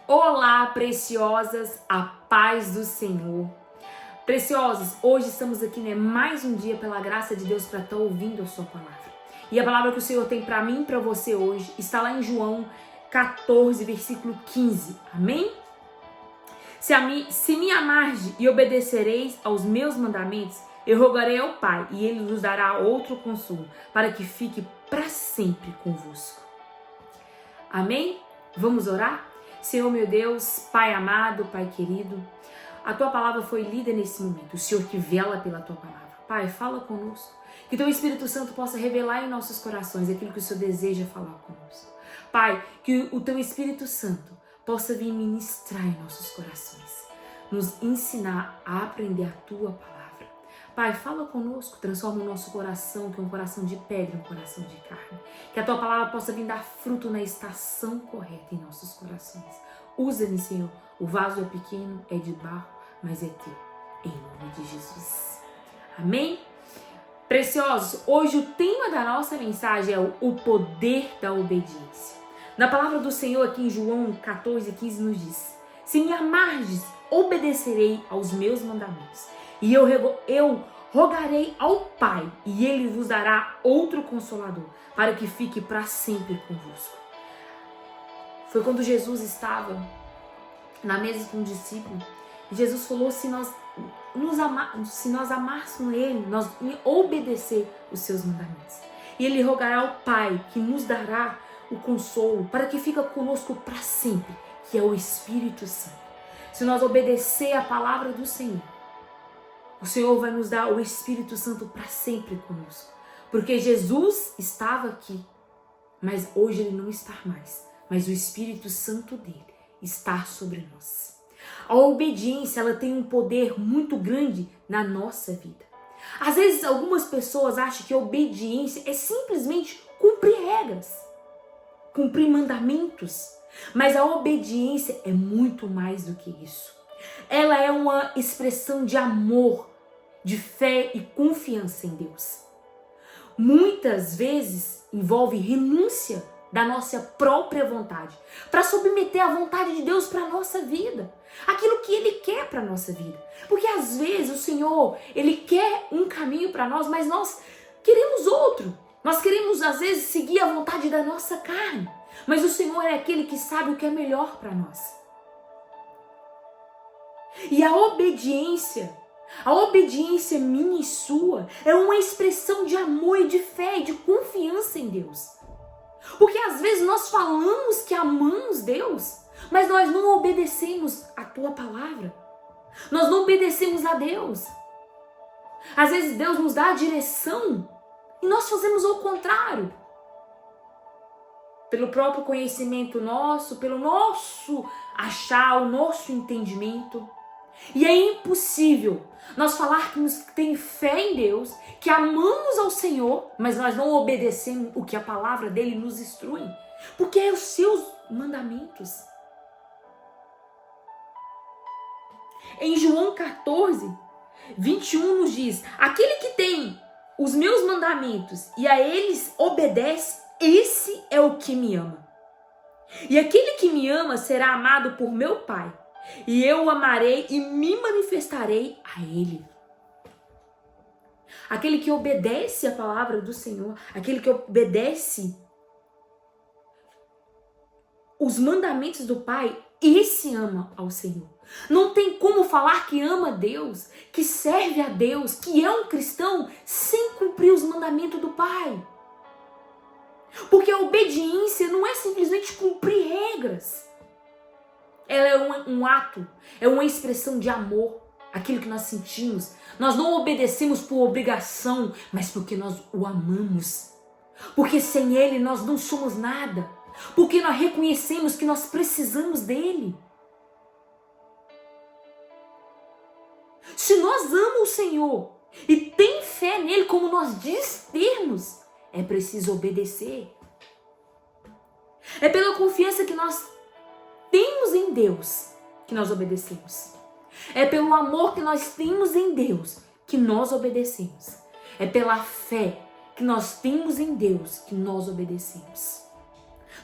Olá, preciosas, a paz do Senhor. Preciosas, hoje estamos aqui, mais um dia pela graça de Deus para estar ouvindo a sua palavra. E a palavra que o Senhor tem para mim e para você hoje está lá em João 14, versículo 15. Amém? Se me amardes e obedecereis aos meus mandamentos, eu rogarei ao Pai e Ele vos dará outro consolo, para que fique para sempre convosco. Amém? Vamos orar? Senhor meu Deus, Pai amado, Pai querido, a Tua palavra foi lida nesse momento, o Senhor que vela pela Tua palavra. Pai, fala conosco, que Teu Espírito Santo possa revelar em nossos corações aquilo que o Senhor deseja falar conosco. Pai, que o Teu Espírito Santo possa vir ministrar em nossos corações, nos ensinar a aprender a Tua palavra. Pai, fala conosco, transforma o nosso coração, que é um coração de pedra, um coração de carne. Que a Tua palavra possa vir dar fruto na estação correta em nossos corações. Usa-me, Senhor. O vaso é pequeno, é de barro, mas é Teu. Em nome de Jesus. Amém? Preciosos, hoje o tema da nossa mensagem é o poder da obediência. Na palavra do Senhor aqui em João 14, 15 nos diz: se me amardes, obedecerei aos meus mandamentos. E eu rogarei ao Pai, e Ele vos dará outro Consolador, para que fique para sempre convosco. Foi quando Jesus estava na mesa com o discípulo, e Jesus falou: se nós amássemos Ele, nós obedecer os seus mandamentos. E Ele rogará ao Pai, que nos dará o consolo, para que fique conosco para sempre, que é o Espírito Santo. Se nós obedecer a palavra do Senhor, o Senhor vai nos dar o Espírito Santo para sempre conosco. Porque Jesus estava aqui, mas hoje Ele não está mais. Mas o Espírito Santo dele está sobre nós. A obediência, ela tem um poder muito grande na nossa vida. Às vezes, algumas pessoas acham que a obediência é simplesmente cumprir regras, cumprir mandamentos. Mas a obediência é muito mais do que isso. Ela é uma expressão de amor, de fé e confiança em Deus. Muitas vezes envolve renúncia da nossa própria vontade para submeter a vontade de Deus para a nossa vida. Aquilo que Ele quer para a nossa vida. Porque às vezes o Senhor, Ele quer um caminho para nós, mas nós queremos outro. Nós queremos às vezes seguir a vontade da nossa carne. Mas o Senhor é aquele que sabe o que é melhor para nós. E a obediência minha e sua é uma expressão de amor e de fé e de confiança em Deus. Porque às vezes nós falamos que amamos Deus, mas nós não obedecemos a Tua palavra. Nós não obedecemos a Deus. Às vezes Deus nos dá a direção e nós fazemos o contrário. Pelo próprio conhecimento nosso, pelo nosso achar, o nosso entendimento. E é impossível nós falarmos que tem fé em Deus, que amamos ao Senhor, mas nós não obedecemos o que a palavra dele nos instrui, porque é os seus mandamentos. Em João 14, 21 nos diz: aquele que tem os meus mandamentos e a eles obedece, esse é o que me ama. E aquele que me ama será amado por meu Pai. E eu o amarei e me manifestarei a Ele. Aquele que obedece a palavra do Senhor, aquele que obedece os mandamentos do Pai, esse ama ao Senhor. Não tem como falar que ama a Deus, que serve a Deus, que é um cristão, sem cumprir os mandamentos do Pai. Porque a obediência não é simplesmente cumprir regras. Ela é um ato, é uma expressão de amor, aquilo que nós sentimos. Nós não obedecemos por obrigação, mas porque nós o amamos. Porque sem Ele nós não somos nada. Porque nós reconhecemos que nós precisamos dEle. Se nós amamos o Senhor e tem fé nele como nós diz termos, é preciso obedecer. É pela confiança que nós temos em Deus que nós obedecemos. É pelo amor que nós temos em Deus que nós obedecemos. É pela fé que nós temos em Deus que nós obedecemos.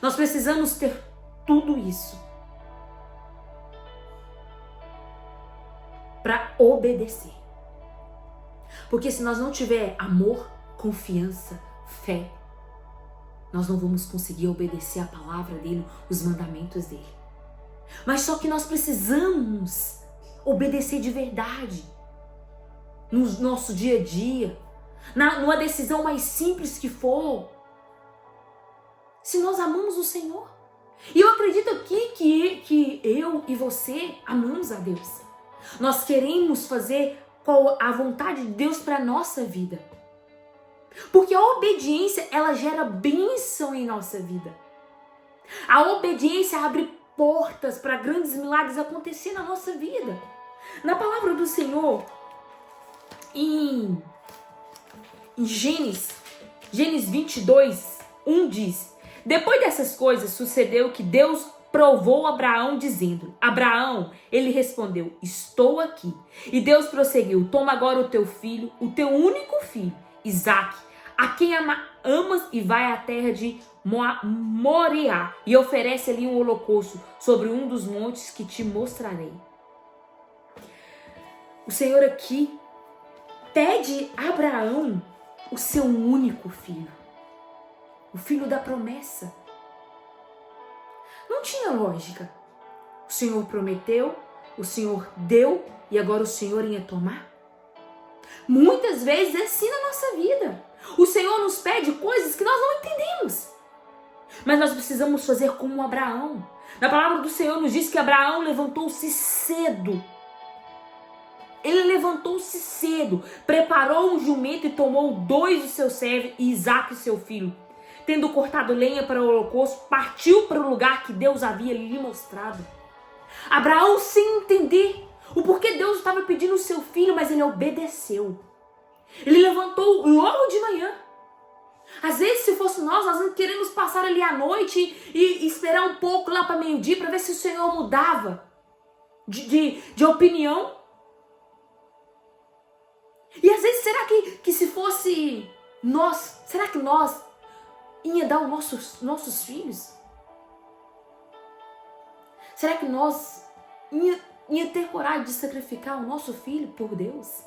Nós precisamos ter tudo isso. para obedecer. Porque se nós não tiver amor, confiança, fé, nós não vamos conseguir obedecer a palavra dele, os mandamentos dele. Mas só que nós precisamos obedecer de verdade. No nosso dia a dia, numa decisão mais simples que for. Se nós amamos o Senhor. E eu acredito aqui que eu e você amamos a Deus. Nós queremos fazer a vontade de Deus para a nossa vida. Porque a obediência, ela gera bênção em nossa vida. A obediência abre portas para grandes milagres acontecer na nossa vida. Na palavra do Senhor, em Gênesis 22, 1 diz: depois dessas coisas sucedeu que Deus provou Abraão dizendo: Abraão, ele respondeu: estou aqui. E Deus prosseguiu: toma agora o teu filho, o teu único filho, Isaque, a quem amas, e vai à terra de Moriá e oferece ali um holocausto sobre um dos montes que te mostrarei. O Senhor aqui pede a Abraão o seu único filho, o filho da promessa. Não tinha lógica. O Senhor prometeu, o Senhor deu e agora o Senhor ia tomar? Muitas vezes é assim na nossa vida. O Senhor nos pede coisas que nós não entendemos. Mas nós precisamos fazer como Abraão. Na palavra do Senhor nos diz que Abraão levantou-se cedo. Ele levantou-se cedo, preparou um jumento e tomou 2 dos seus servos e Isaque, seu filho. Tendo cortado lenha para o holocausto, partiu para o lugar que Deus havia lhe mostrado. Abraão, sem entender o porquê Deus estava pedindo o seu filho, mas ele obedeceu. Ele levantou logo de manhã. Às vezes, se fosse nós não queremos passar ali à noite e esperar um pouco lá para meio-dia para ver se o Senhor mudava de opinião. E às vezes, será que se fosse nós, será que nós ia dar os nossos filhos? Será que nós ia ter coragem de sacrificar o nosso filho por Deus?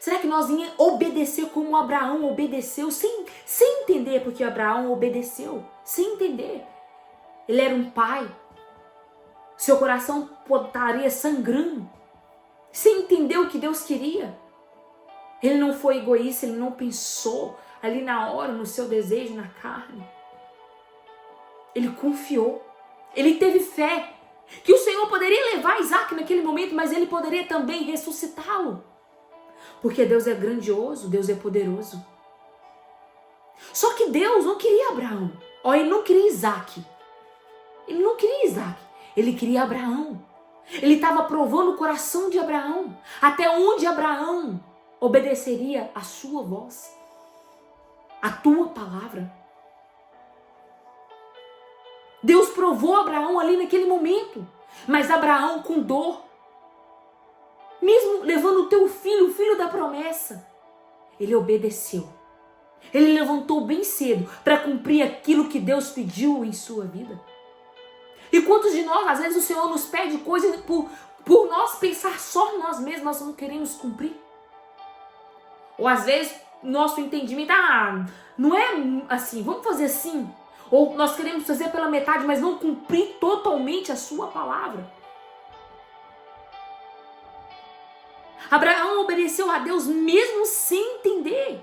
Será que nós ia obedecer como Abraão obedeceu, sem entender porque Abraão obedeceu, sem entender? Ele era um pai, seu coração estaria sangrando, sem entender o que Deus queria. Ele não foi egoísta, ele não pensou ali na hora, no seu desejo, na carne. Ele confiou, ele teve fé, que o Senhor poderia levar Isaque naquele momento, mas ele poderia também ressuscitá-lo. Porque Deus é grandioso, Deus é poderoso. Só que Deus não queria Abraão. Ele não queria Isaque. Ele não queria Isaque. Ele queria Abraão. Ele estava provando o coração de Abraão. Até onde Abraão obedeceria a sua voz. A tua palavra. Deus provou Abraão ali naquele momento. Mas Abraão com dor. Mesmo levando o teu filho, o filho da promessa, ele obedeceu. Ele levantou bem cedo para cumprir aquilo que Deus pediu em sua vida. E quantos de nós, às vezes o Senhor nos pede coisas por nós pensar só em nós mesmos, nós não queremos cumprir. Ou às vezes nosso entendimento, não é assim, vamos fazer assim. Ou nós queremos fazer pela metade, mas não cumprir totalmente a sua palavra. Abraão obedeceu a Deus mesmo sem entender.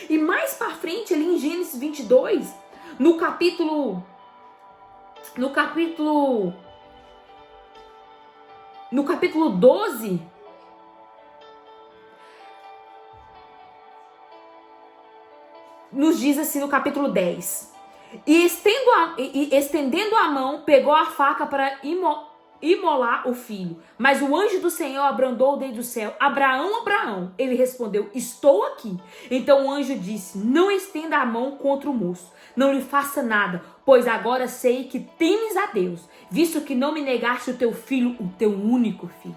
E mais para frente, ali em Gênesis 22, no capítulo 12, nos diz assim no capítulo 10. E estendendo a mão, pegou a faca para imolar o filho. Mas o anjo do Senhor abrandou desde o céu: Abraão, Abraão. Ele respondeu: estou aqui. Então o anjo disse: não estenda a mão contra o moço, não lhe faça nada, pois agora sei que temes a Deus, visto que não me negaste o teu filho, o teu único filho.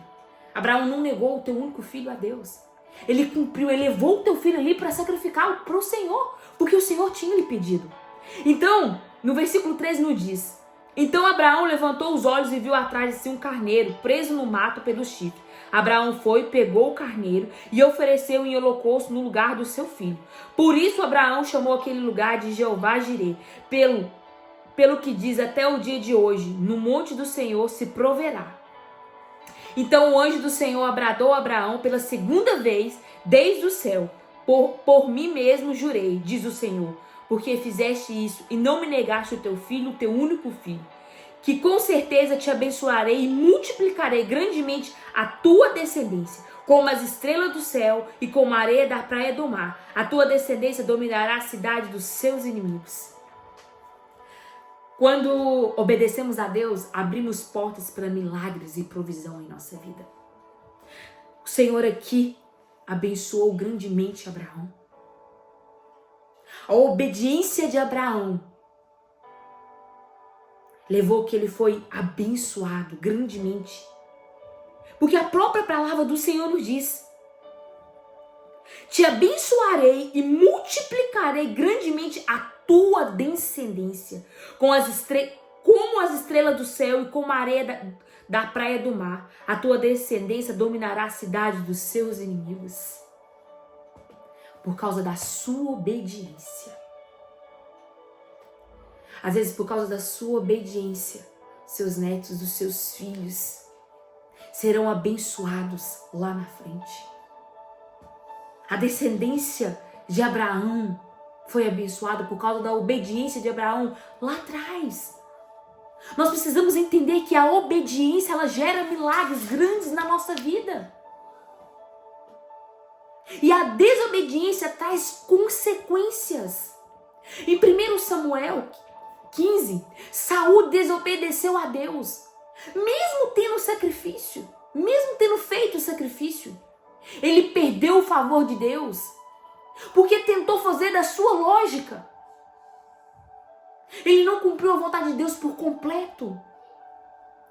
Abraão não negou o teu único filho a Deus. Ele cumpriu, ele levou o teu filho ali para sacrificar para o Senhor, porque o Senhor tinha lhe pedido. Então, no versículo 13 nos diz: Então Abraão levantou os olhos e viu atrás de si um carneiro, preso no mato pelo chifre. Abraão foi, pegou o carneiro e ofereceu em holocausto no lugar do seu filho. Por isso Abraão chamou aquele lugar de Jeová Jirê, pelo que diz até o dia de hoje, no monte do Senhor se proverá. Então o anjo do Senhor bradou a Abraão pela segunda vez desde o céu. Por mim mesmo jurei, diz o Senhor, porque fizeste isso e não me negaste o teu filho, o teu único filho, que com certeza te abençoarei e multiplicarei grandemente a tua descendência, como as estrelas do céu e como a areia da praia do mar. A tua descendência dominará a cidade dos seus inimigos. Quando obedecemos a Deus, abrimos portas para milagres e provisão em nossa vida. O Senhor aqui abençoou grandemente Abraão. A obediência de Abraão levou que ele foi abençoado grandemente. Porque a própria palavra do Senhor nos diz: te abençoarei e multiplicarei grandemente a tua descendência, como as estrelas do céu e como a areia da praia do mar. A tua descendência dominará a cidade dos seus inimigos. Por causa da sua obediência. Às vezes, por causa da sua obediência, seus netos, os seus filhos serão abençoados lá na frente. A descendência de Abraão foi abençoada por causa da obediência de Abraão lá atrás. Nós precisamos entender que a obediência, ela gera milagres grandes na nossa vida. E a desobediência traz consequências. Em 1 Samuel 15, Saul desobedeceu a Deus, mesmo tendo sacrifício, mesmo tendo feito o sacrifício. Ele perdeu o favor de Deus, porque tentou fazer da sua lógica. Ele não cumpriu a vontade de Deus por completo.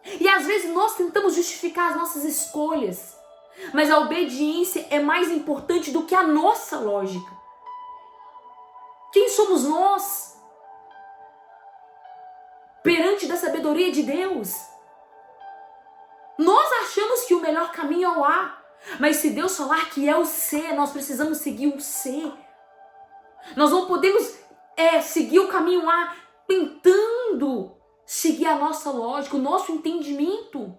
E às vezes nós tentamos justificar as nossas escolhas, mas a obediência é mais importante do que a nossa lógica. Quem somos nós perante da sabedoria de Deus? Nós achamos que o melhor caminho é o A, mas se Deus falar que é o C, nós precisamos seguir o C. Nós não podemos seguir o caminho A tentando seguir a nossa lógica, o nosso entendimento.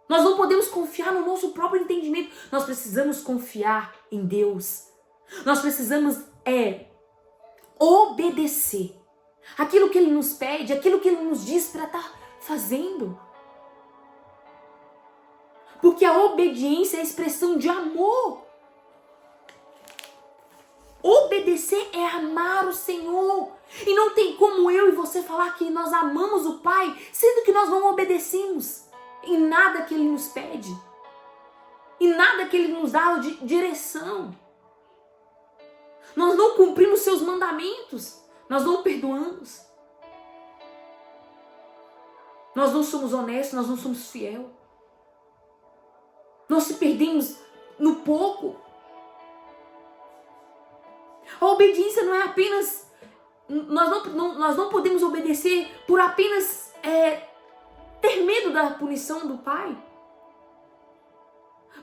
Nós não podemos confiar no nosso próprio entendimento. Nós precisamos confiar em Deus. Nós precisamos obedecer aquilo que Ele nos pede, aquilo que Ele nos diz para estar fazendo. Porque a obediência é a expressão de amor. Obedecer é amar o Senhor. E não tem como eu e você falar que nós amamos o Pai, sendo que nós não obedecemos em nada que Ele nos pede, em nada que Ele nos dá de direção. Nós não cumprimos seus mandamentos, nós não perdoamos, nós não somos honestos, nós não somos fiéis, nós se perdemos no pouco. A obediência não é apenas, nós não podemos obedecer por apenas ter medo da punição do Pai,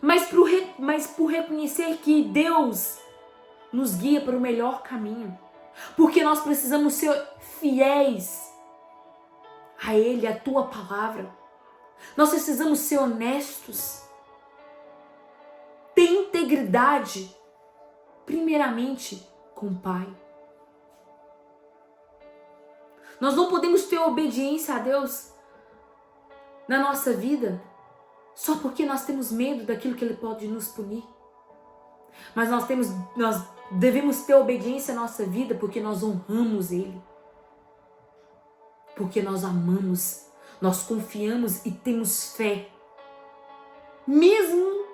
mas por reconhecer que Deus nos guia para o melhor caminho, porque nós precisamos ser fiéis a Ele, a Tua palavra. Nós precisamos ser honestos, ter integridade, primeiramente com o Pai. Nós não podemos ter obediência a Deus na nossa vida só porque nós temos medo daquilo que Ele pode nos punir. Mas nós devemos ter obediência à nossa vida porque nós honramos Ele. Porque nós amamos, nós confiamos e temos fé. Mesmo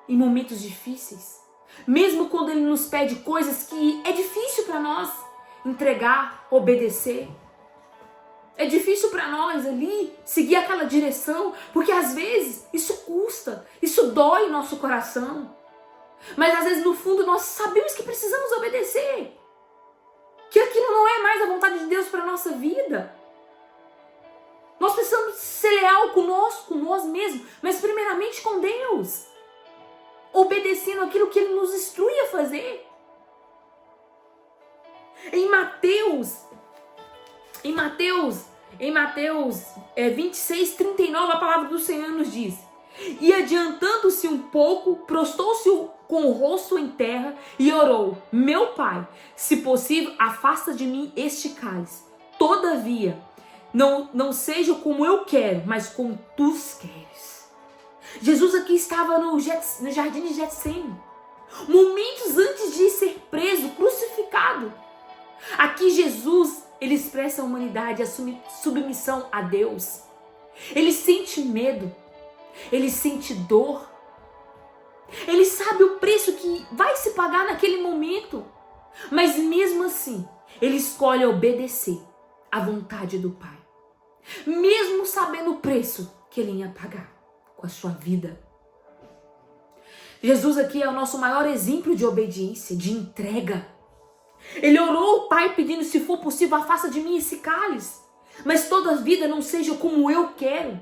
em momentos difíceis. Mesmo quando Ele nos pede coisas que é difícil para nós entregar, obedecer. É difícil para nós ali seguir aquela direção, porque às vezes isso custa, isso dói o nosso coração. Mas às vezes no fundo nós sabemos que precisamos obedecer, que aquilo não é mais a vontade de Deus para a nossa vida. Nós precisamos ser leal conosco, com nós mesmos, mas primeiramente com Deus. Obedecendo aquilo que Ele nos instrui a fazer. Em Mateus 26:39, a palavra do Senhor nos diz: e adiantando-se um pouco, prostou-se com o rosto em terra e orou: meu Pai, se possível, afasta de mim este cálice. Todavia, não seja como eu quero, mas como tu queres. Jesus aqui estava no jardim de Getsêmani, momentos antes de ser preso, crucificado. Aqui Jesus, ele expressa a humanidade, a submissão a Deus. Ele sente medo, ele sente dor. Ele sabe o preço que vai se pagar naquele momento. Mas mesmo assim, ele escolhe obedecer à vontade do Pai. Mesmo sabendo o preço que ele ia pagar com a sua vida. Jesus aqui é o nosso maior exemplo de obediência, de entrega. Ele orou ao Pai pedindo: se for possível, afasta de mim esse cálice. Mas toda a vida não seja como eu quero,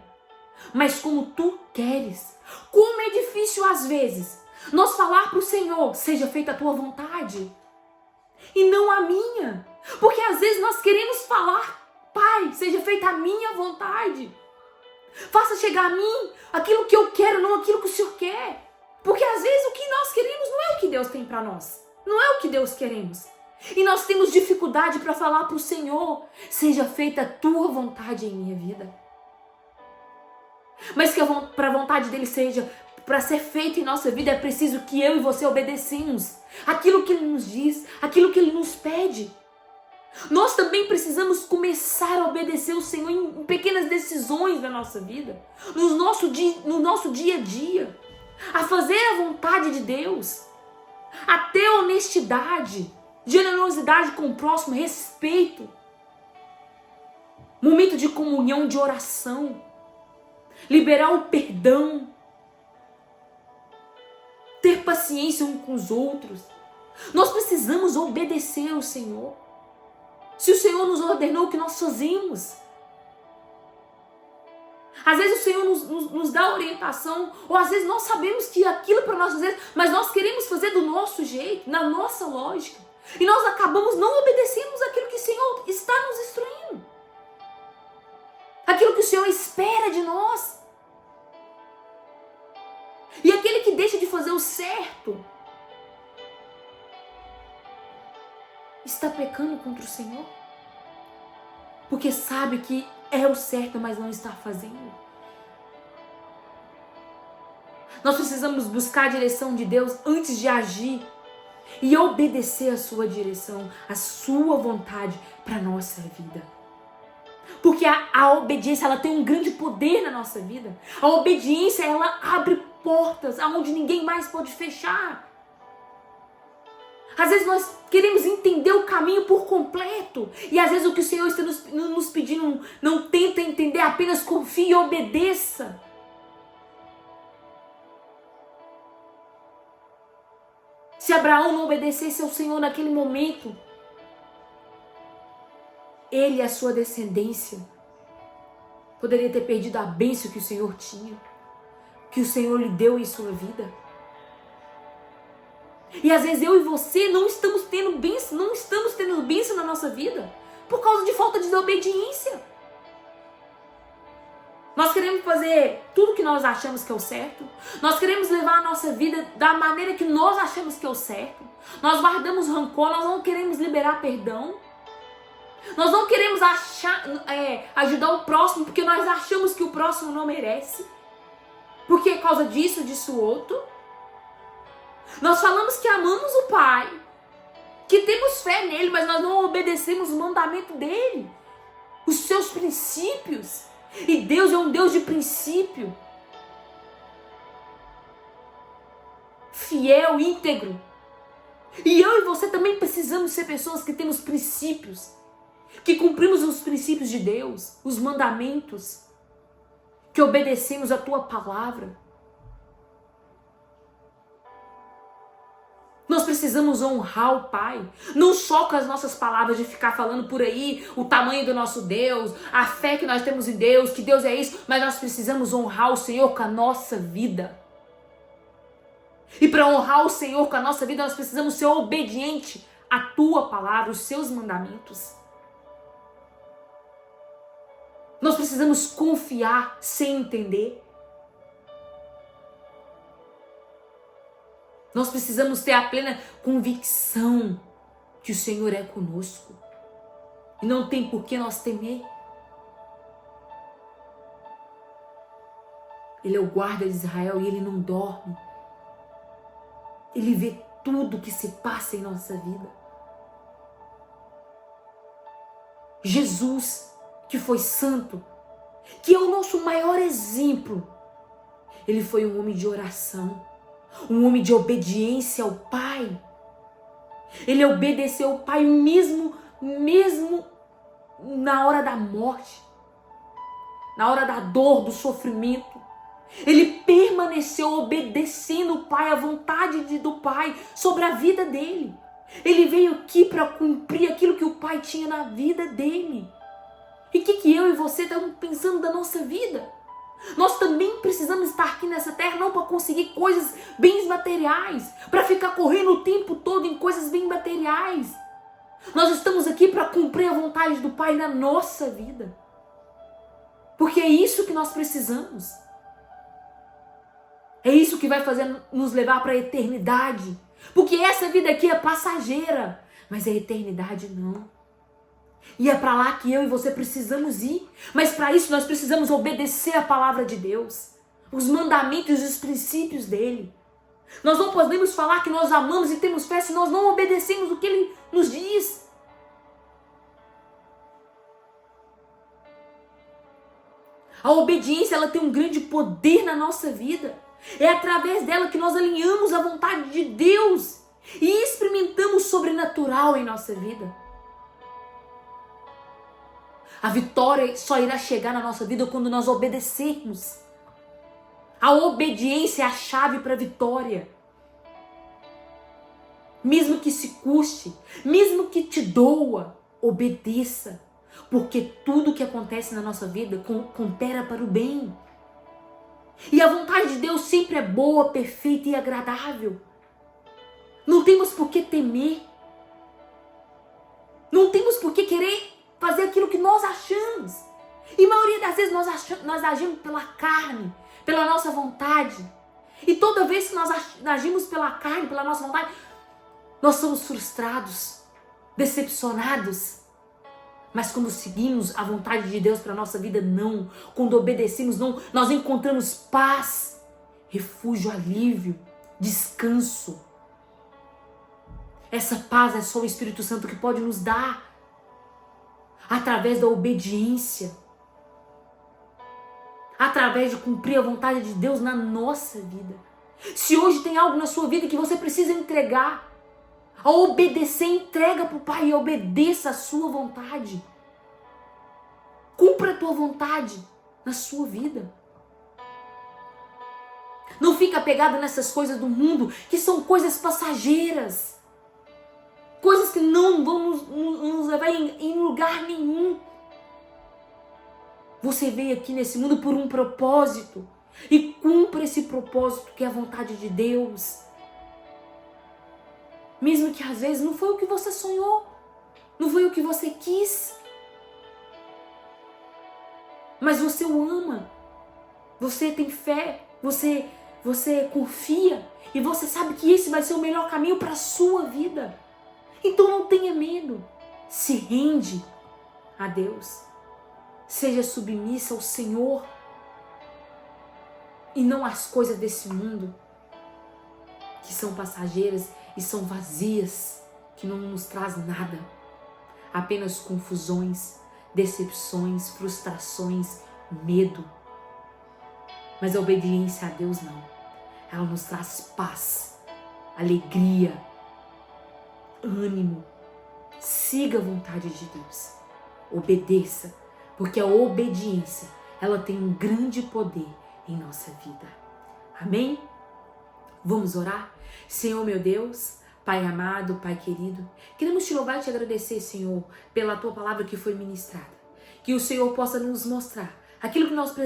mas como tu queres. Como é difícil às vezes nós falar para o Senhor: seja feita a tua vontade e não a minha. Porque às vezes nós queremos falar: Pai, seja feita a minha vontade. Faça chegar a mim aquilo que eu quero, não aquilo que o Senhor quer. Porque às vezes o que nós queremos não é o que Deus tem para nós. Não é o que Deus queremos. E nós temos dificuldade para falar para o Senhor: seja feita a tua vontade em minha vida. Mas que para a vontade dele seja, para ser feita em nossa vida, é preciso que eu e você obedecemos aquilo que ele nos diz, aquilo que ele nos pede. Nós também precisamos começar a obedecer o Senhor em pequenas decisões da nossa vida, no nosso dia a dia, a fazer a vontade de Deus, a ter honestidade, generosidade com o próximo, respeito, momento de comunhão, de oração, liberar o perdão, ter paciência uns com os outros. Nós precisamos obedecer ao Senhor. Se o Senhor nos ordenou, o que nós fazemos? Às vezes o Senhor nos dá orientação, ou às vezes nós sabemos que aquilo para nós fazer, mas nós queremos fazer do nosso jeito, na nossa lógica. E nós acabamos não obedecendo aquilo que o Senhor está nos instruindo. Aquilo que o Senhor espera de nós. E aquele que deixa de fazer o certo está pecando contra o Senhor. Porque sabe que é o certo, mas não está fazendo. Nós precisamos buscar a direção de Deus antes de agir e obedecer a sua direção, a sua vontade para a nossa vida. Porque a obediência, ela tem um grande poder na nossa vida. A obediência, ela abre portas aonde ninguém mais pode fechar. Às vezes nós queremos entender o caminho por completo. E às vezes o que o Senhor está nos pedindo, não tenta entender, apenas confie e obedeça. Se Abraão não obedecesse ao Senhor naquele momento, ele e a sua descendência poderia ter perdido a bênção que o Senhor tinha, que o Senhor lhe deu em sua vida. E às vezes eu e você não estamos tendo bênção na nossa vida por causa de falta de obediência. Nós queremos fazer tudo que nós achamos que é o certo. Nós queremos levar a nossa vida da maneira que nós achamos que é o certo. Nós guardamos rancor, nós não queremos liberar perdão. Nós não queremos ajudar o próximo porque nós achamos que o próximo não merece. Porque é causa disso, outro. Nós falamos que amamos o Pai, que temos fé nele, mas nós não obedecemos o mandamento dele, os seus princípios. E Deus é um Deus de princípio, fiel, íntegro. E eu e você também precisamos ser pessoas que temos princípios, que cumprimos os princípios de Deus, os mandamentos, que obedecemos a tua palavra. Nós precisamos honrar o Pai, não só com as nossas palavras de ficar falando por aí o tamanho do nosso Deus, a fé que nós temos em Deus, que Deus é isso, mas nós precisamos honrar o Senhor com a nossa vida. E para honrar o Senhor com a nossa vida, nós precisamos ser obedientes à tua palavra, os seus mandamentos. Nós precisamos confiar sem entender. Nós precisamos ter a plena convicção que o Senhor é conosco. E não tem por que nós temer. Ele é o guarda de Israel e ele não dorme. Ele vê tudo que se passa em nossa vida. Jesus, que foi santo, que é o nosso maior exemplo, ele foi um homem de oração, um homem de obediência ao Pai. Ele obedeceu ao Pai mesmo na hora da morte, na hora da dor, do sofrimento. Ele permaneceu obedecendo o Pai, a vontade do Pai sobre a vida dele. Ele veio aqui para cumprir aquilo que o Pai tinha na vida dele. E o que eu e você estamos pensando da nossa vida? Nós também precisamos estar aqui nessa terra não para conseguir coisas, bens materiais, para ficar correndo o tempo todo em coisas bem materiais. Nós estamos aqui para cumprir a vontade do Pai na nossa vida. Porque é isso que nós precisamos. É isso que vai fazer nos levar para a eternidade. Porque essa vida aqui é passageira, mas a eternidade não. E é para lá que eu e você precisamos ir. Mas para isso nós precisamos obedecer a palavra de Deus, os mandamentos e os princípios dele. Nós não podemos falar que nós amamos e temos fé se nós não obedecemos o que ele nos diz. A obediência, ela tem um grande poder na nossa vida. É através dela que nós alinhamos a vontade de Deus e experimentamos o sobrenatural em nossa vida. A vitória só irá chegar na nossa vida quando nós obedecermos. A obediência é a chave para a vitória. Mesmo que se custe, mesmo que te doa, obedeça. Porque tudo que acontece na nossa vida coopera para o bem. E a vontade de Deus sempre é boa, perfeita e agradável. Não temos por que temer. Não temos por que querer fazer aquilo que nós achamos. E a maioria das vezes nós agimos pela carne, pela nossa vontade. E toda vez que nós agimos pela carne, pela nossa vontade, nós somos frustrados, decepcionados. Mas quando seguimos a vontade de Deus para a nossa vida, não. Quando obedecemos, não. Nós encontramos paz, refúgio, alívio, descanso. Essa paz é só o Espírito Santo que pode nos dar. Através da obediência. Através de cumprir a vontade de Deus na nossa vida. Se hoje tem algo na sua vida que você precisa entregar, a obedecer, entrega para o Pai e obedeça a sua vontade. Cumpra a tua vontade na sua vida. Não fica apegado nessas coisas do mundo, que são coisas passageiras. Coisas que não vão nos levar em lugar nenhum. Você veio aqui nesse mundo por um propósito. E cumpra esse propósito que é a vontade de Deus. Mesmo que às vezes não foi o que você sonhou, não foi o que você quis. Mas você o ama, você tem fé, você confia e você sabe que esse vai ser o melhor caminho para a sua vida. Então não tenha medo, se rende a Deus, seja submissa ao Senhor e não às coisas desse mundo que são passageiras e são vazias, que não nos traz nada. Apenas confusões, decepções, frustrações, medo. Mas a obediência a Deus não. Ela nos traz paz, alegria, ânimo. Siga a vontade de Deus. Obedeça, porque a obediência, ela tem um grande poder em nossa vida. Amém? Vamos orar? Senhor meu Deus, Pai amado, Pai querido, queremos te louvar e te agradecer, Senhor, pela tua palavra que foi ministrada. Que o Senhor possa nos mostrar aquilo que nós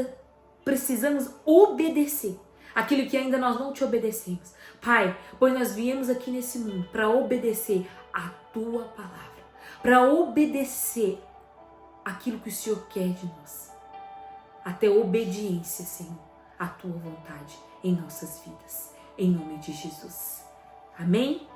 precisamos obedecer, aquilo que ainda nós não te obedecemos. Pai, pois nós viemos aqui nesse mundo para obedecer a tua palavra, para obedecer aquilo que o Senhor quer de nós. Até obediência, Senhor, à tua vontade em nossas vidas. Em nome de Jesus. Amém?